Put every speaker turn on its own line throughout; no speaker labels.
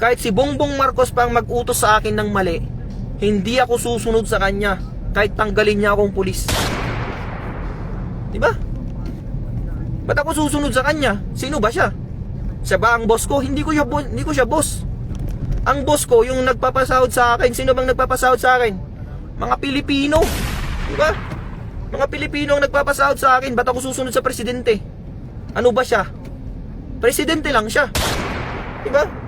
Kahit si Bongbong Marcos pa ang mag-utos sa akin ng mali, hindi ako susunod sa kanya kahit tanggalin niya akong pulis. Diba? Ba't ako susunod sa kanya? Sino ba siya? Siya ba ang boss ko? Hindi ko siya boss. Ang boss ko yung nagpapasahod sa akin. Sino bang nagpapasahod sa akin? Mga Pilipino. Diba? Mga Pilipino ang nagpapasahod sa akin. Ba't ako susunod sa presidente? Ano ba siya? Presidente lang siya. Diba?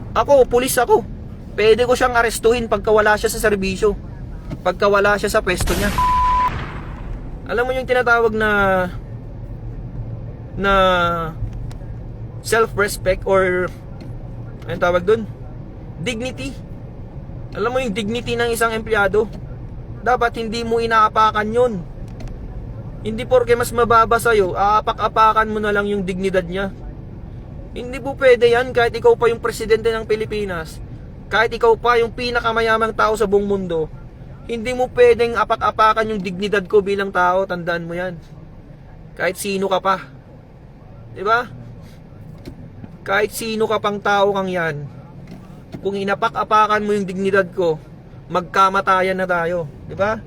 Ako, pulis ako. Pwede ko siyang arestuhin pagka wala siya sa serbisyo. Pagka wala siya sa pwesto niya. Alam mo yung tinatawag na self-respect or anong tawag dun? Dignity. Alam mo yung dignity ng isang empleyado, dapat hindi mo inaapakan yun. Hindi porke mas mababa sa'yo, aapak-apakan mo na lang yung dignidad niya. Hindi po pwede yan. Kahit ikaw pa yung presidente ng Pilipinas, kahit ikaw pa yung pinakamayamang tao sa buong mundo, hindi mo pwedeng apak-apakan yung dignidad ko bilang tao. Tandaan mo yan. Kahit sino ka pa, diba? Kahit sino ka pang tao kang yan, kung inapak-apakan mo yung dignidad ko, magkamatayan na tayo, diba?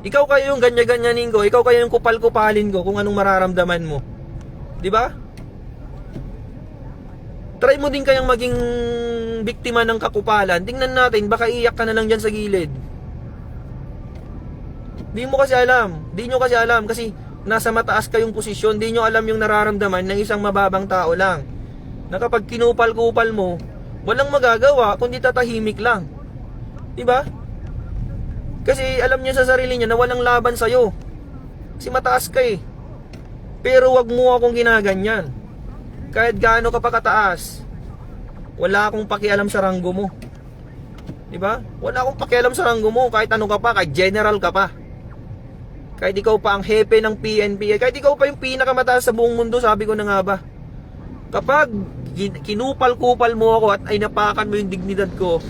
Ikaw kayo yung ganya-ganyanin ko, ikaw kayo yung kupal-kupalin ko kung anong mararamdaman mo, diba? Try mo din kayang maging biktima ng kakupalan. Tingnan natin, baka iyak ka na lang dyan sa gilid. Di nyo kasi alam kasi nasa mataas kayong posisyon. Di nyo alam yung nararamdaman ng isang mababang tao lang, na kapag kinupal-kupal mo, walang magagawa kundi tatahimik lang. Diba? Kasi alam niya sa sarili niya na walang laban sa'yo, kasi mataas ka eh. Pero wag mo akong ginaganyan. Kahit gaano ka pa kataas, wala akong pakialam sa ranggo mo. Diba? Wala akong pakialam sa ranggo mo. Kahit ano ka pa, kahit general ka pa, kahit ikaw pa ang hepe ng PNP, kahit ikaw pa yung pinakamataas sa buong mundo. Sabi ko na nga ba, kapag kinupal-kupal mo ako at ay napakan mo yung dignidad ko,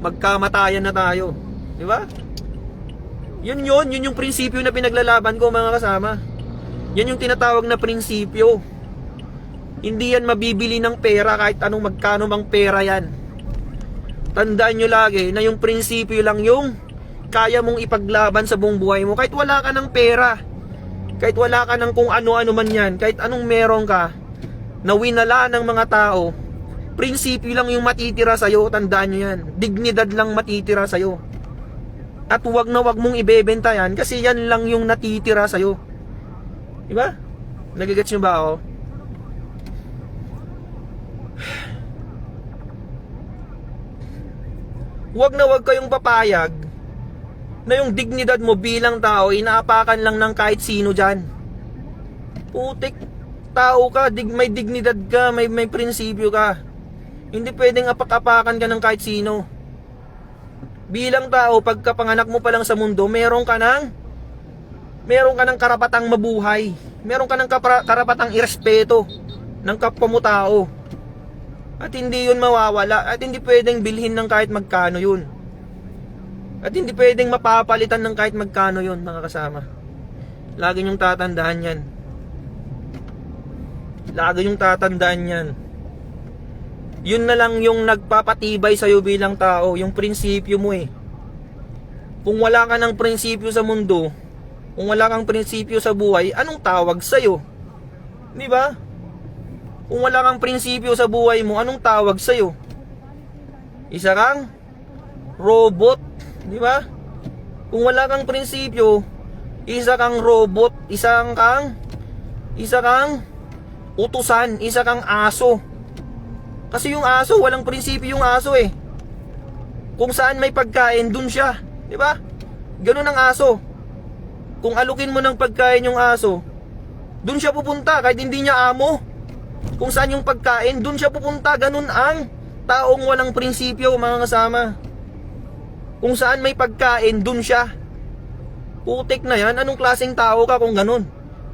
magkamatayan na tayo. Diba? Yun yung prinsipyo na pinaglalaban ko, mga kasama. Yan yung tinatawag na prinsipyo. Hindi yan mabibili ng pera, kahit anong magkano mang pera yan. Tandaan nyo lagi na yung prinsipyo lang yung kaya mong ipaglaban sa buong buhay mo. Kahit wala ka ng pera, kahit wala ka ng kung ano-ano man yan, kahit anong meron ka na winala ng mga tao, prinsipyo lang yung matitira sa'yo. Tandaan nyo yan. Dignidad lang matitira sa'yo. At wag na wag mong ibebenta yan, kasi yan lang yung natitira sa'yo. Diba? Nagigets nyo ba ako? Wag na wag kayong papayag na yung dignidad mo bilang tao inaapakan lang ng kahit sino dyan. Putik, tao ka, may dignidad ka, may prinsipyo ka. Hindi pwedeng apak-apakan ka ng kahit sino. Bilang tao, pagkapanganak mo pa lang sa mundo, meron ka ng karapatang mabuhay. Meron ka ng karapatang irespeto ng kapwa mo tao. At hindi yun mawawala. At hindi pwedeng bilhin ng kahit magkano yun. At hindi pwedeng mapapalitan ng kahit magkano yun, mga kasama. Lagi nyong tatandaan yan. Lagi nyong tatandaan yan. Yun na lang yung nagpapatibay sa'yo bilang tao, yung prinsipyo mo eh. Kung wala ka ng prinsipyo sa mundo, kung wala kang prinsipyo sa buhay, anong tawag sa'yo? Di ba? Kung wala kang prinsipyo sa buhay mo, anong tawag sa'yo? Isa kang robot, di ba? Kung wala kang prinsipyo, isa kang robot, isa kang utusan, isa kang aso. Kasi yung aso, walang prinsipyo yung aso eh. Kung saan may pagkain, dun siya, di ba? Ganun ang aso. Kung alukin mo ng pagkain yung aso, dun siya pupunta kahit hindi niya amo. Kung saan yung pagkain, dun siya pupunta. Ganun ang taong walang prinsipyo, mga kasama. Kung saan may pagkain, dun siya. Putik na yan. Anong klaseng tao ka kung ganun?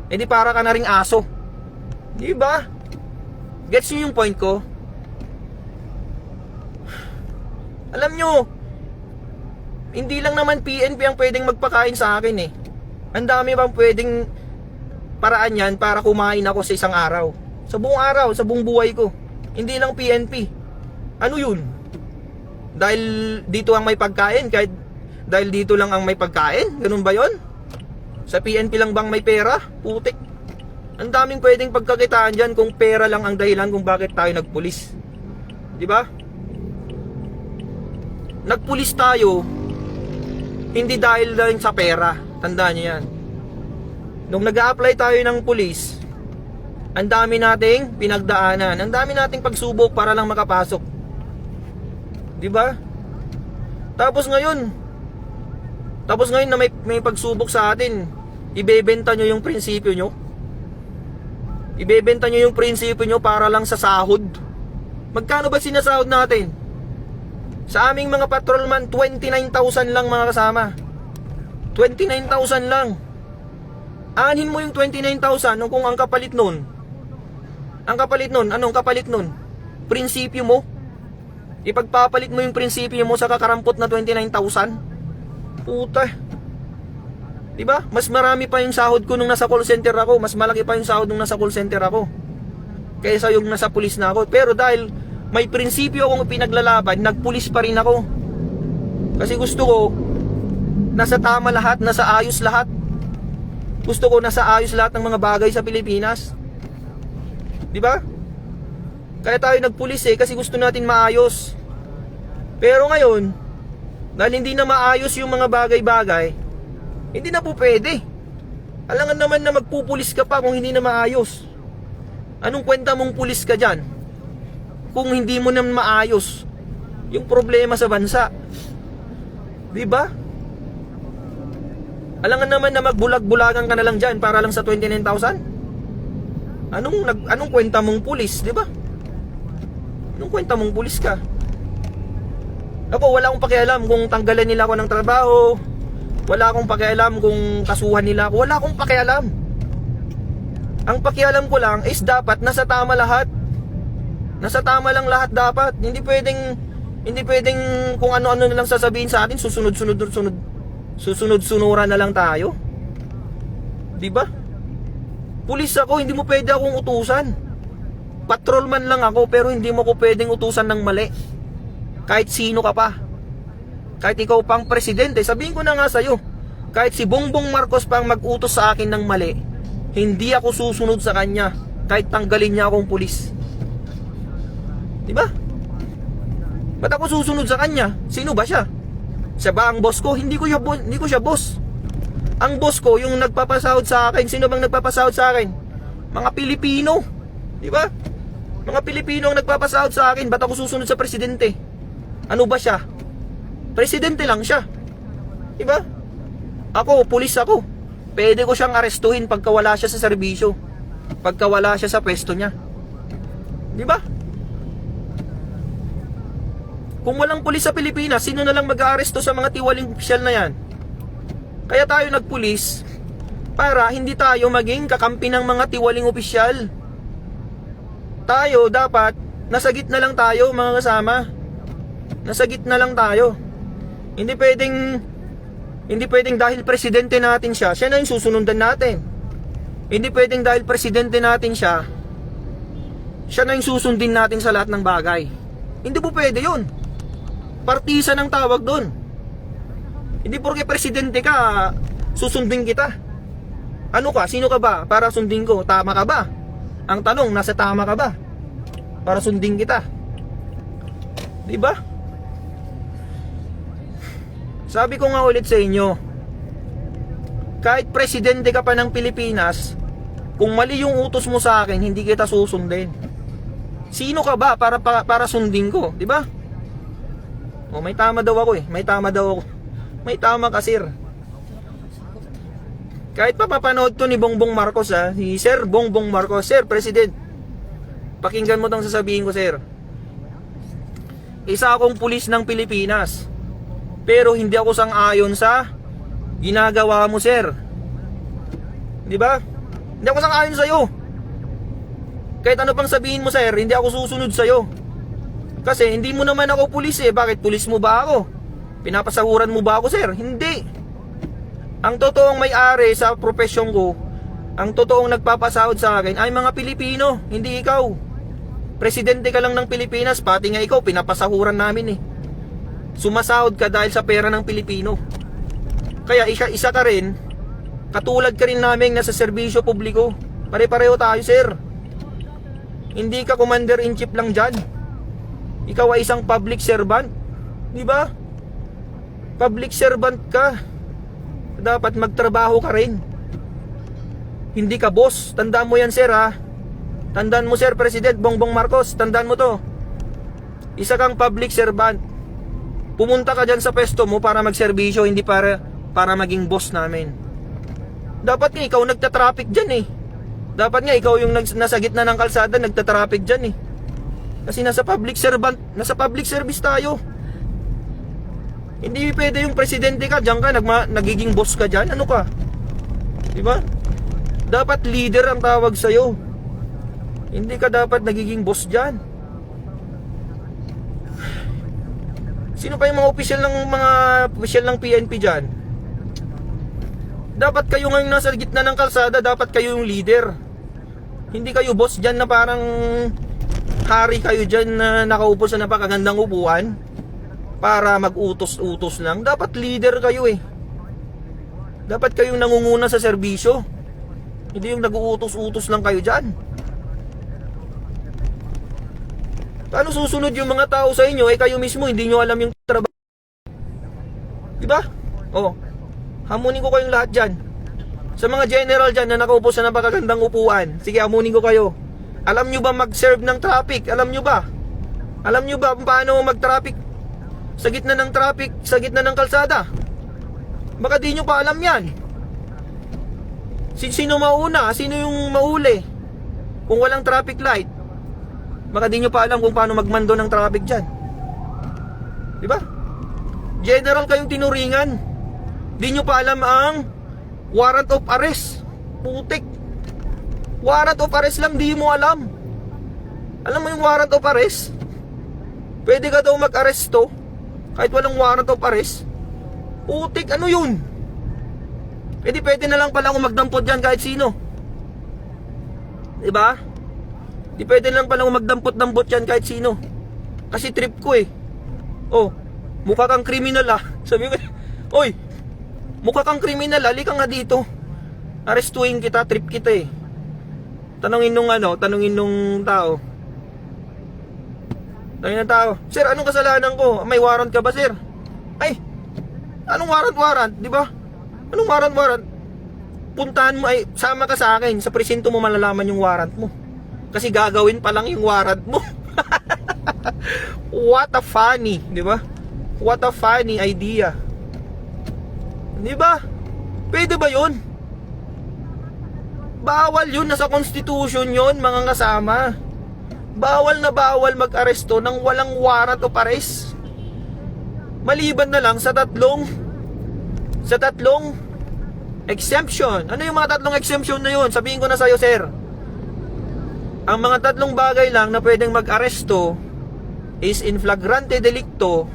Eh di para ka na ring aso. Di ba? Gets nyo yung point ko? Alam nyo, hindi lang naman PNP ang pwedeng magpakain sa akin eh. Ang dami bang pwedeng paraan yan para kumain ako sa isang araw. Sa buong araw, sa buong buhay ko. Hindi lang PNP. Ano yun? Dahil dito ang may pagkain, kahit dahil dito lang ang may pagkain? Ganun ba yon? Sa PNP lang bang may pera? Putik. Ang daming pwedeng pagkakitaan dyan kung pera lang ang dahilan kung bakit tayo nagpulis. Di ba? Nagpulis tayo hindi dahil lang sa pera. Tandaan niyo yan. Nung nag-a-apply tayo ng pulis, ang dami nating pinagdaanan, ang dami nating pagsubok para lang makapasok. Di ba? Tapos ngayon na may pagsubok sa atin, ibebenta nyo yung prinsipyo nyo. Ibebenta nyo yung prinsipyo nyo para lang sa sahod. Magkano ba sinasahod natin? Sa aming mga patrolman, 29,000 lang mga kasama. 29,000 lang. Anin mo yung 29,000 kung ang kapalit nun. Ang kapalit nun, anong kapalit nun? Prinsipyo mo. Ipagpapalit mo yung prinsipyo mo sa kakarampot na 29,000. Puta. Diba? Mas marami pa yung sahod ko nung nasa call center ako. Mas malaki pa yung sahod nung nasa call center ako kaysa yung nasa pulis na ako. Pero dahil may prinsipyo akong pinaglalaban, nagpulis pa rin ako. Kasi gusto ko nasa tama lahat, nasa ayos lahat. Gusto ko nasa ayos lahat ng mga bagay sa Pilipinas. Diba? Kaya tayo nagpulis kasi gusto natin maayos. Pero ngayon, dahil hindi na maayos yung mga bagay-bagay, hindi na po pwede. Alangan naman na magpupulis ka pa kung hindi na maayos. Anong kwenta mong pulis ka dyan kung hindi mo na maayos yung problema sa bansa? Diba? Alangan naman na magbulag-bulagan ka na lang dyan para lang sa 29,000? Anong kwenta mong pulis, diba? Anong kwenta mong pulis ka? Ako, wala akong pakialam kung tanggalan nila ako ng trabaho. Wala akong pakialam kung kasuhan nila ako. Wala akong pakialam. Ang pakialam ko lang is dapat nasa tama lahat. Nasa tama lang lahat dapat. Hindi pwedeng kung ano-ano na lang sasabihin sa atin, susunod-sunuran na lang tayo. Diba? Pulis ako, hindi mo pwede akong utusan. Patrolman lang ako, pero hindi mo ko pwedeng utusan ng mali. Kahit sino ka pa. Kahit ikaw pang presidente, sabihin ko na nga sa'yo, kahit si Bongbong Marcos pang mag-utos sa akin ng mali, hindi ako susunod sa kanya kahit tanggalin niya akong pulis. Diba? Ba't ako susunod sa kanya? Sino ba siya? Siya ba ang boss ko? Hindi ko siya boss. Ang boss ko, yung nagpapasahod sa akin. Sino bang nagpapasahod sa akin? Mga Pilipino. Diba? Mga Pilipino ang nagpapasahod sa akin. Ba't ako susunod sa presidente? Ano ba siya? Presidente lang siya. Diba? Ako, pulis ako. Pwede ko siyang arestuhin pagka wala siya sa serbisyo. Pagka wala siya sa pwesto niya. Diba? Kung walang pulis sa Pilipinas, sino na lang mag-aaresto sa mga tiwaling opisyal na yan? Kaya tayo nagpulis para hindi tayo maging kakampi ng mga tiwaling opisyal. Tayo dapat nasa gitna lang tayo mga kasama. Nasa gitna lang tayo. Hindi pwedeng dahil presidente natin siya na yung susunundan natin. Hindi pwedeng dahil presidente natin siya na yung susundin natin sa lahat ng bagay. Hindi po pwede yun. Partisa ng tawag doon. Hindi porke presidente ka, susundin kita. Ano ka? Sino ka ba para sundin ko? Tama ka ba? Ang tanong, nasa tama ka ba para sundin kita? Diba? Sabi ko nga ulit sa inyo, kahit presidente ka pa ng Pilipinas, kung mali yung utos mo sa akin, hindi kita susundin. Sino ka ba para sundin ko? Diba? O, may tama daw ako May tama daw ako. May tama ka, sir. Kahit pa papanood to ni Bongbong Marcos, si Sir Bongbong Marcos, Sir President, pakinggan mo tong sasabihin ko, sir. Isa akong pulis ng Pilipinas, pero hindi ako sang-ayon sa ginagawa mo, sir. Di ba? Hindi ako sang-ayon sa'yo. Kahit ano pang sabihin mo, sir, hindi ako susunod sa'yo. Kasi hindi mo naman ako pulis Bakit pulis mo ba ako? Pinapasahuran mo ba ako, sir? Hindi. Ang totoong may-ari sa profesyon ko, ang totoong nagpapasahod sa akin ay mga Pilipino, hindi ikaw. Presidente ka lang ng Pilipinas, pati nga ikaw, pinapasahuran namin eh. Sumasahod ka dahil sa pera ng Pilipino. Kaya isa ka rin, katulad ka rin namin nasa serbisyo publiko. Pare-pareho tayo, sir. Hindi ka commander-in-chief lang dyan. Ikaw ay isang public servant. Di ba? Public servant ka. Dapat magtrabaho ka rin. Hindi ka boss. Tandaan mo yan, sir, ha? Tandaan mo, Sir President Bongbong Marcos. Tandaan mo to. Isa kang public servant. Pumunta ka dyan sa pwesto mo para magserbisyo, hindi para maging boss namin. Dapat nga ikaw nagtatraffic dyan eh. Dapat nga ikaw yung nasa gitna ng kalsada nagtatraffic dyan eh. Kasi nasa public service tayo. Hindi pwede yung presidente ka, dyan ka, nagiging boss ka dyan. Ano ka? Diba? Dapat leader ang tawag sa'yo. Hindi ka dapat nagiging boss dyan. Sino pa yung mga opisyal ng PNP dyan? Dapat kayo ngayon nasa gitna ng kalsada, dapat kayo yung leader. Hindi kayo boss dyan na parang hari kayo dyan na nakaupo sa napakagandang upuan para mag-utos-utos lang. Dapat leader kayo eh. Dapat kayong nangunguna sa serbisyo. Hindi yung nag-uutos-utos lang kayo dyan. Paano susunod yung mga tao sa inyo eh kayo mismo hindi nyo alam yung trabaho? Diba? Oh, hamunin ko kayong lahat dyan. Sa mga general dyan na nakaupo sa napakagandang upuan, sige, hamunin ko kayo. Alam nyo ba mag-serve ng traffic? Alam nyo ba? Alam nyo ba paano mag-traffic sa gitna ng traffic, sa gitna ng kalsada? Baka di nyo pa alam yan. Sino mauna? Sino yung mauli? Kung walang traffic light, baka di nyo pa alam kung paano magmando ng traffic dyan. Diba? General kayong tinuringan. Di nyo pa alam ang warrant of arrest. Putik. Warrant of arrest lang, di mo alam. Alam mo yung warrant of arrest? Pwede ka daw mag-aresto kahit walang warrant of arrest. Putik, ano yun? Pwede na lang pala akong magdampot dyan kahit sino. Diba? Di pwede lang pala akong magdampot-dampot dyan kahit sino. Kasi trip ko eh. Oh, mukha kang kriminal ah. Sabi ko, oy, mukha kang kriminal, halika nga dito. Arestuin kita, trip kita eh. Tanungin nung tao. Tanungin ng tao, sir, anong kasalanan ko? May warrant ka ba, sir? Ay, anong warrant? Di ba? Anong warrant? Puntahan mo, ay, sama ka sa akin. Sa presinto mo malalaman yung warrant mo. Kasi gagawin pa lang yung warrant mo. What a funny, di ba? What a funny idea. Di ba? Pwede ba yun? Bawal yun, nasa constitution yun, mga kasama. Bawal na bawal mag-aresto ng walang warrant of arrest. Maliban na lang sa tatlong exemption. Ano yung mga tatlong exemption na yun? Sabihin ko na sa'yo, sir. Ang mga tatlong bagay lang na pwedeng mag-aresto is in flagrante delicto.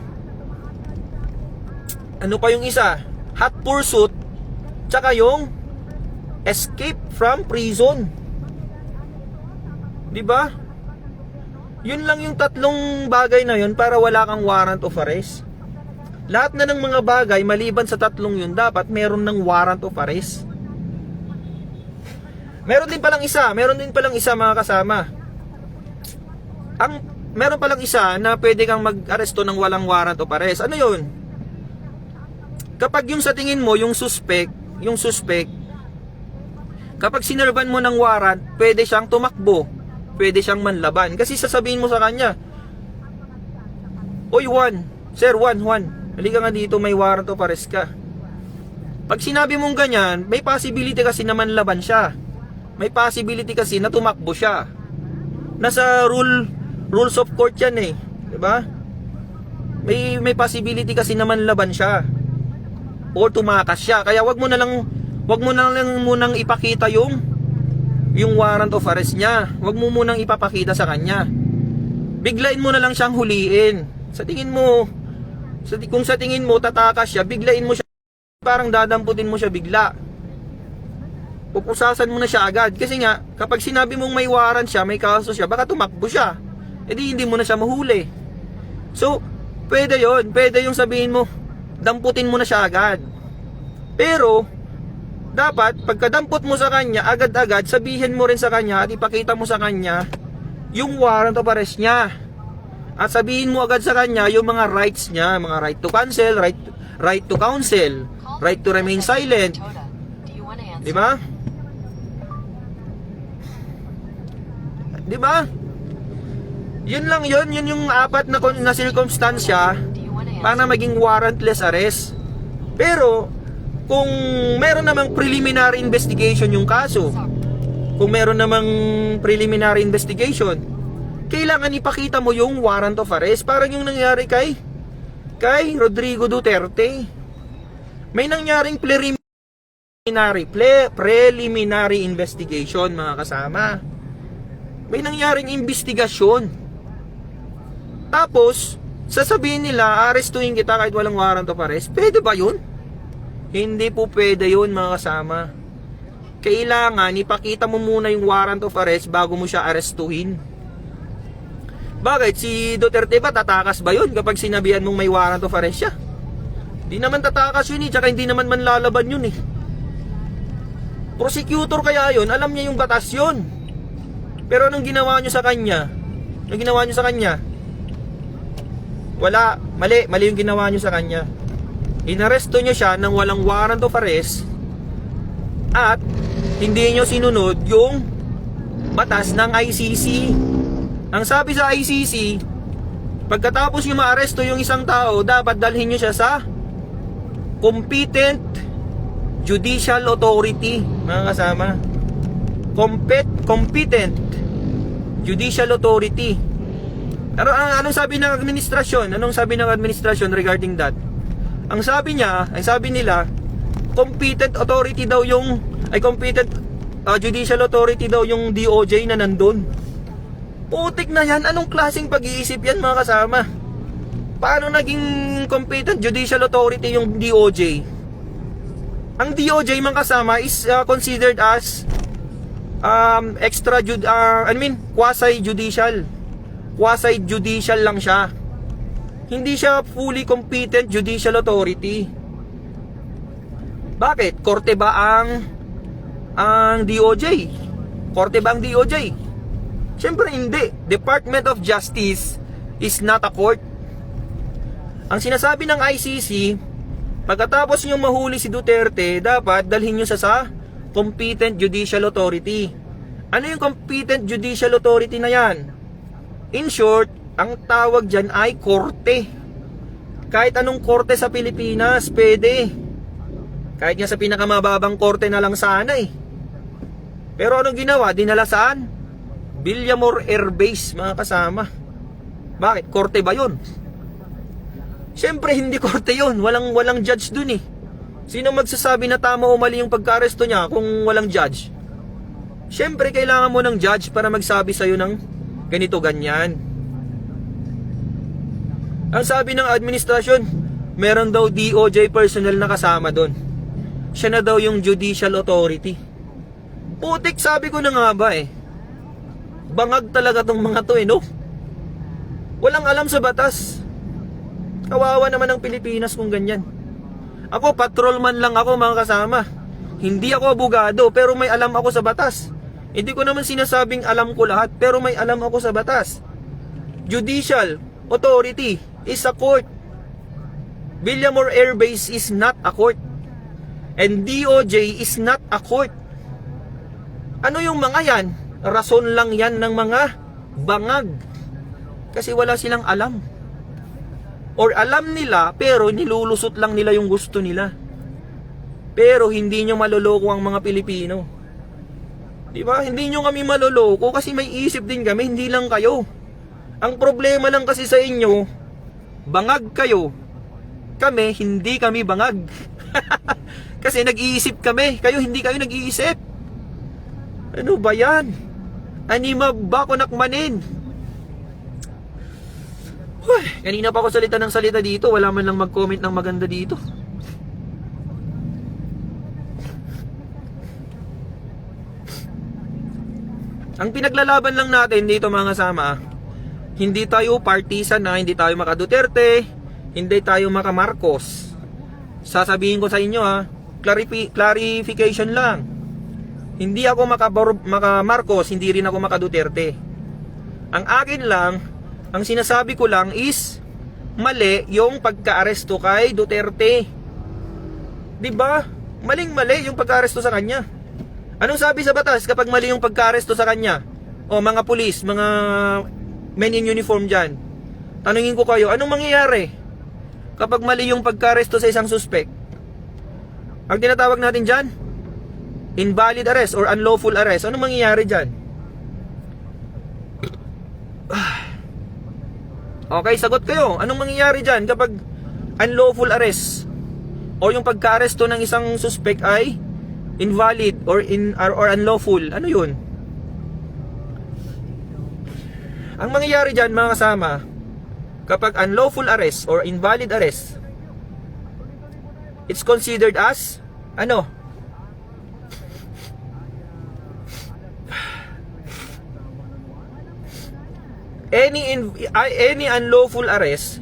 Ano pa yung isa? Hot pursuit. Tsaka yung escape from prison. Diba? Yun lang yung tatlong bagay na yun para wala kang warrant of arrest. Lahat na ng mga bagay maliban sa tatlong yun dapat meron ng warrant of arrest. Meron din palang isa mga kasama. Meron palang isa na pwede kang mag-aresto ng walang warrant of arrest. Ano yun? Kapag yung sa tingin mo, yung suspect, kapag sinerban mo ng warrant, pwede siyang tumakbo, pwede siyang manlaban. Kasi sasabihin mo sa kanya, oy Juan, sir Juan, halika nga dito, may warrant of arrest ka. Pag sinabi mong ganyan, may possibility kasi na manlaban siya. May possibility kasi na tumakbo siya. Nasa rules of court yan eh, 'di ba? May possibility kasi na manlaban siya o tumakas siya. Kaya wag mo na lang munang ipakita yung warrant of arrest niya. Wag mo munang ipapakita sa kanya. Biglain mo na lang siyang huliin. Kung sa tingin mo tatakas siya, biglain mo siya, parang dadamputin mo siya bigla. Pupusasan mo na siya agad. Kasi nga, kapag sinabi mong may warrant siya, may kaso siya, baka tumakbo siya. edi hindi mo na siya mahuli. So, pwede yon, pwede yung sabihin mo, damputin mo na siya agad. Pero, dapat, pagkadampot mo sa kanya, agad-agad, sabihin mo rin sa kanya at ipakita mo sa kanya yung warrant of arrest niya. At sabihin mo agad sa kanya yung mga rights niya, mga right to cancel, right to counsel, right to remain silent. Di ba? Di ba? Yun lang yun yung apat na circumstansya para maging warrantless arrest. Pero, kung meron namang preliminary investigation yung kaso, kung meron namang preliminary investigation, kailangan ipakita mo yung warrant of arrest. Parang yung nangyari kay Rodrigo Duterte. May nangyaring preliminary investigation, mga kasama. May nangyaring investigasyon. Tapos, sasabihin nila, arestuhin kita kahit walang warrant of arrest. Pwede ba yun? Hindi po pwede yun, mga kasama. Kailangan ipakita mo muna yung warrant of arrest bago mo siya arestuhin. Bakit? Si Duterte ba tatakas ba yun kapag sinabihan mong may warrant of arrest siya? Di naman tatakas yun eh, tsaka hindi naman manlalaban yun eh. Prosecutor kaya yun, alam niya yung batas yun. Pero anong ginawa nyo sa kanya? Anong ginawa nyo sa kanya? Wala, mali yung ginawa nyo sa kanya. Inaresto nyo siya ng walang warrant of arrest at hindi nyo sinunod yung batas ng ICC. Ang sabi sa ICC, pagkatapos nyo maaresto yung isang tao, dapat dalhin nyo siya sa competent judicial authority, mga kasama. Competent judicial authority. Pero anong sabi ng administrasyon? Anong sabi ng administrasyon regarding that? Ang sabi nila, competent authority daw yung, competent judicial authority daw yung DOJ na nandun. Putik na yan, anong klaseng pag-iisip yan, mga kasama? Paano naging competent judicial authority yung DOJ? Ang DOJ, mga kasama, is considered as quasi-judicial. Quasi-judicial lang siya. Hindi siya fully competent judicial authority. Bakit? Korte ba ang DOJ? Korte ba ang DOJ? Siyempre hindi. Department of Justice is not a court. Ang sinasabi ng ICC, pagkatapos nyo mahuli si Duterte, dapat dalhin nyo sa competent judicial authority. Ano yung competent judicial authority na yan? In short, ang tawag dyan ay korte. Kahit anong korte sa Pilipinas, pwede. Kahit nga sa pinakamababang korte na lang sana eh. Pero anong ginawa? Dinala saan? Villamor Air Base, mga kasama. Bakit? Korte ba yun? Siyempre hindi korte yun. Walang judge dun eh. Sino magsasabi na tama o mali yung pagka-aresto niya kung walang judge? Siyempre kailangan mo ng judge para magsabi sa'yo ng ganito ganyan. Ang sabi ng administrasyon, meron daw DOJ personnel na kasama dun. Siya na daw yung judicial authority. Putik, sabi ko na nga ba eh. Bangag talaga tong mga to eh, no? Walang alam sa batas. Kawawa naman ang Pilipinas kung ganyan. Ako, patrolman lang ako, mga kasama. Hindi ako abogado, pero may alam ako sa batas. Hindi ko naman sinasabing alam ko lahat, pero may alam ako sa batas. Judicial authority is a court. Villamor Air Base is not a court. And DOJ is not a court. Ano yung mga yan? Rason lang yan ng mga bangag. Kasi wala silang alam. Or alam nila, pero nilulusot lang nila yung gusto nila. Pero hindi nyo maloloko ang mga Pilipino. Diba? Hindi nyo kami maloloko kasi may isip din kami, hindi lang kayo. Ang problema lang kasi sa inyo, bangag kayo. Kami, hindi kami bangag. Kasi nag-iisip kami, kayo hindi kayo nag-iisip. Ano ba yan? Anima ba ko nakmanin? Kanina pa ako salita ng salita dito, wala man lang mag-comment ng maganda dito. Ang pinaglalaban lang natin dito, mga kasama, Hindi tayo partisan na, hindi tayo maka Duterte, hindi tayo maka Marcos. Sasabihin ko sa inyo clarification lang. Hindi ako maka Marcos, hindi rin ako maka Duterte. Ang akin lang, ang sinasabi ko lang is mali yung pagka-aresto kay Duterte. 'Di ba? Maling-mali yung pagka-aresto sa kanya. Anong sabi sa batas kapag mali yung pagka-aresto sa kanya? O mga pulis, mga men in uniform dyan, tanungin ko kayo, anong mangyayari kapag mali yung pagka-aresto sa isang suspect? Ang tinatawag natin dyan, invalid arrest or unlawful arrest. Anong mangyayari dyan? Okay, sagot kayo. Anong mangyayari dyan kapag unlawful arrest o yung pagka-aresto ng isang suspect ay invalid or unlawful? Ano yun? Ang mangyayari dyan, mga kasama, kapag unlawful arrest or invalid arrest, it's considered as ano? Any unlawful arrest,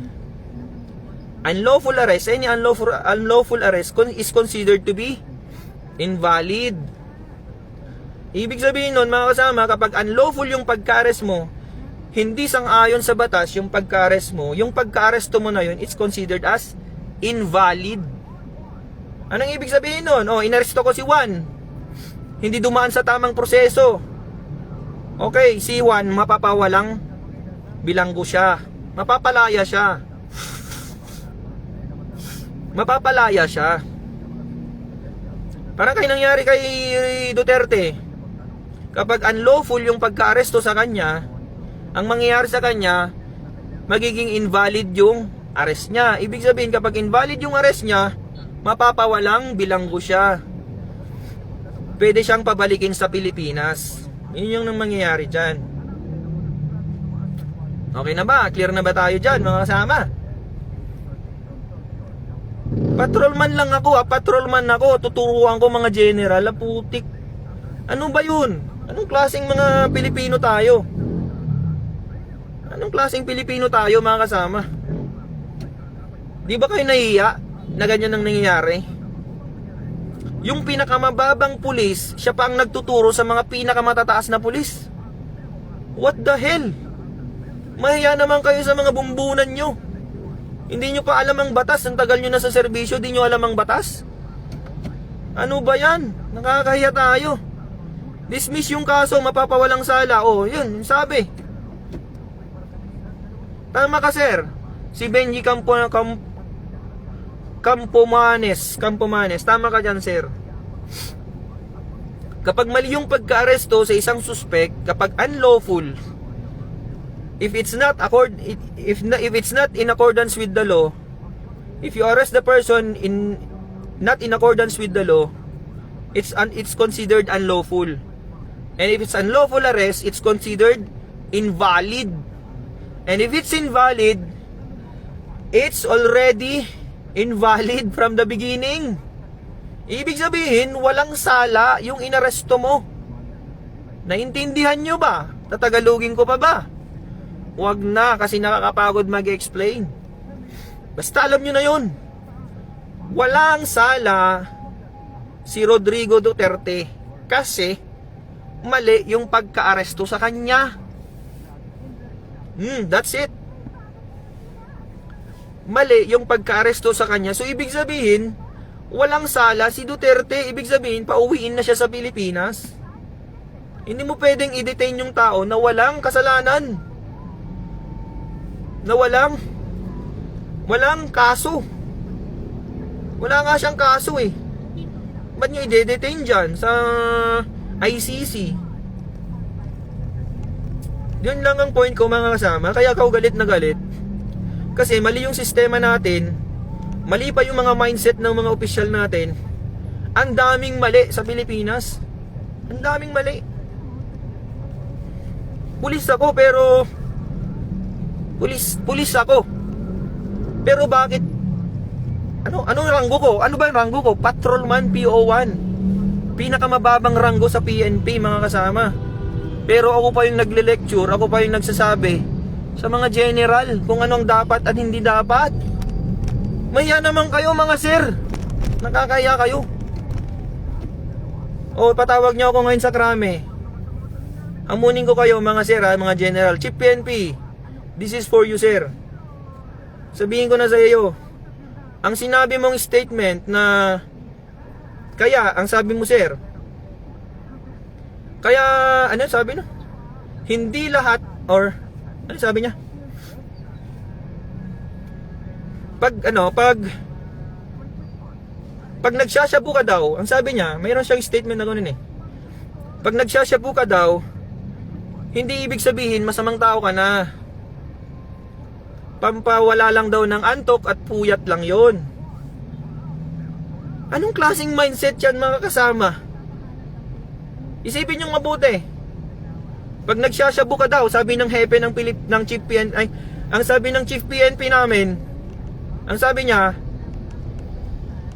any unlawful arrest is considered to be invalid. Ibig sabihin nun, mga kasama, kapag unlawful yung pagka-arrest mo, hindi sang-ayon sa batas yung pagka-arrest mo, yung pagka-aresto mo na yun, it's considered as invalid. Anong ibig sabihin nun? Inaresto ko si Juan, hindi dumaan sa tamang proseso. Okay, si Juan mapapawalang bilanggo siya, mapapalaya siya. Parang kayo nangyari kay Duterte. Kapag unlawful yung pagka-aresto sa kanya, ang mangyayari sa kanya, magiging invalid yung arrest niya. Ibig sabihin, kapag invalid yung arrest niya, mapapawalang bilanggo siya. Pwede siyang pabalikin sa Pilipinas. Yun yung nang mangyayari dyan. Okay na ba? Clear na ba tayo dyan, mga kasama? Patrolman lang ako, patrolman ako. Tuturuan ko mga general, putik. Ano ba yun? Anong klaseng mga Pilipino tayo? Anong klaseng Pilipino tayo, mga kasama? Di ba kayo nahiya na ganyan ang nangyayari? Yung pinakamababang pulis, siya pa ang nagtuturo sa mga pinakamatataas na pulis. What the hell? Mahiya naman kayo sa mga bumbunan nyo. Hindi nyo pa alam ang batas. Ang tagal nyo na sa serbisyo, di nyo alam ang batas. Ano ba yan? Nakakahiya tayo. Dismiss yung kaso, mapapawalang sala. Yun, sabi. Tama ka, sir. Si Benji Campomanes. Tama ka dyan, sir. Kapag mali yung pagka-aresto sa isang suspect, kapag unlawful, if it's not in accordance with the law, if you arrest the person not in accordance with the law, it's considered unlawful. And if it's unlawful arrest, it's considered invalid. And if it's invalid, it's already invalid from the beginning. Ibig sabihin, walang sala yung inaresto mo. Naintindihan nyo ba? Tatagalugin ko pa ba? Huwag na, kasi nakakapagod mag-explain. Basta alam nyo na yun. Walang sala si Rodrigo Duterte kasi mali yung pagka-aresto sa kanya. That's it. Mali yung pagka-aresto sa kanya. So ibig sabihin, walang sala si Duterte. Ibig sabihin, pauwiin na siya sa Pilipinas. Hindi mo pwedeng i-detain yung tao na walang kasalanan, na walang kaso. Wala nga siyang kaso eh. Ba't nyo i-detain dyan sa ICC? Yun lang ang point ko, mga kasama. Kaya ako galit na galit. Kasi mali yung sistema natin. Mali pa yung mga mindset ng mga opisyal natin. Ang daming mali sa Pilipinas. Ang daming mali. Pulis ako pero Pulis ako. Pero bakit? Anong ranggo ko? Ano ba yung ranggo ko? Patrolman PO1. Pinakamababang ranggo sa PNP, mga kasama. Pero ako pa yung nagle-lecture, ako pa yung nagsasabi sa mga general kung anong dapat at hindi dapat. Mahiya naman kayo mga sir. Nakakaya kayo. O patawag nyo ako ngayon sa krame. Amunin ko kayo mga sir ha, mga general. Chief PNP, this is for you sir. Sabihin ko na sa iyo, ang sinabi mong statement na kaya, ang sabi mo sir, kaya ano sabi no? Hindi lahat or ano sabi niya? Pag nagsashabu ka daw, ang sabi niya, mayroon siyang statement na ganoon eh. Pag nagsashabu ka daw, hindi ibig sabihin masamang tao ka na. Pampawala lang daw ng antok at puyat lang yon. Anong klaseng mindset yan mga kasama? Isipin nyo mabuti. Pag nagsashabu ka daw, sabi ng hepe ng Chief PNP, ang sabi ng Chief PNP namin, ang sabi niya,